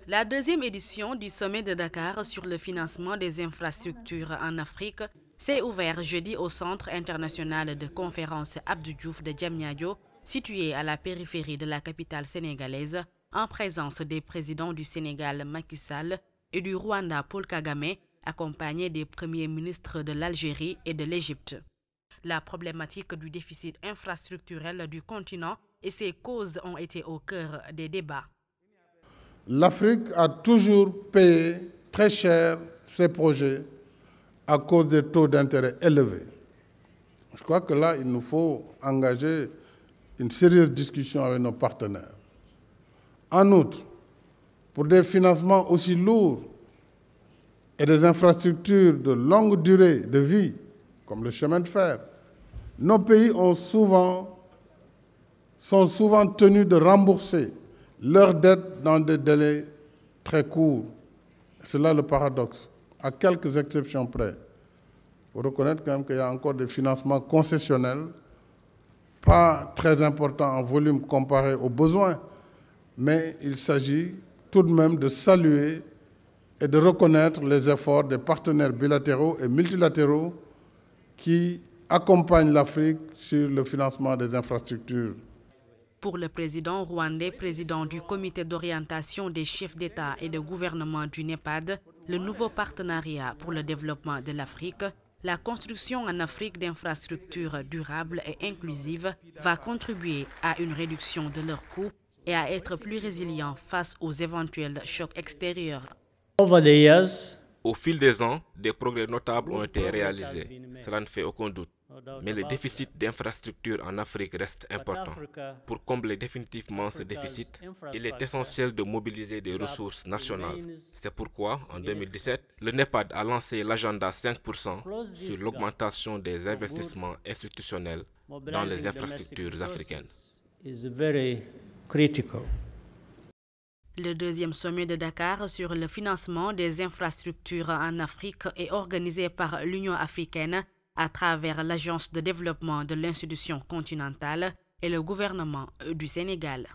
La deuxième édition du sommet de Dakar sur le financement des infrastructures en Afrique s'est ouverte jeudi au Centre international de conférence Abdou Diouf de Diamniadio, situé à la périphérie de la capitale sénégalaise, en présence des présidents du Sénégal Macky Sall et du Rwanda Paul Kagame, accompagnés des premiers ministres de l'Algérie et de l'Égypte. La problématique du déficit infrastructurel du continent et ses causes ont été au cœur des débats. L'Afrique a toujours payé très cher ses projets à cause des taux d'intérêt élevés. Je crois que là, il nous faut engager une sérieuse discussion avec nos partenaires. En outre, pour des financements aussi lourds et des infrastructures de longue durée de vie, comme le chemin de fer, nos pays sont souvent tenus de rembourser leurs dettes dans des délais très courts. C'est là le paradoxe, à quelques exceptions près. Il faut reconnaître quand même qu'il y a encore des financements concessionnels, pas très importants en volume comparé aux besoins, mais il s'agit tout de même de saluer et de reconnaître les efforts des partenaires bilatéraux et multilatéraux qui accompagnent l'Afrique sur le financement des infrastructures. Pour le président rwandais, président du comité d'orientation des chefs d'État et de gouvernement du NEPAD, le nouveau partenariat pour le développement de l'Afrique, la construction en Afrique d'infrastructures durables et inclusives va contribuer à une réduction de leurs coûts et à être plus résilient face aux éventuels chocs extérieurs. Au fil des ans, des progrès notables ont été réalisés, cela ne fait aucun doute. Mais le déficit d'infrastructures en Afrique reste important. Pour combler définitivement ce déficit, il est essentiel de mobiliser des ressources nationales. C'est pourquoi, en 2017, le NEPAD a lancé l'agenda 5% sur l'augmentation des investissements institutionnels dans les infrastructures africaines. Le deuxième sommet de Dakar sur le financement des infrastructures en Afrique est organisé par l'Union africaine à travers l'Agence de développement de l'institution continentale et le gouvernement du Sénégal.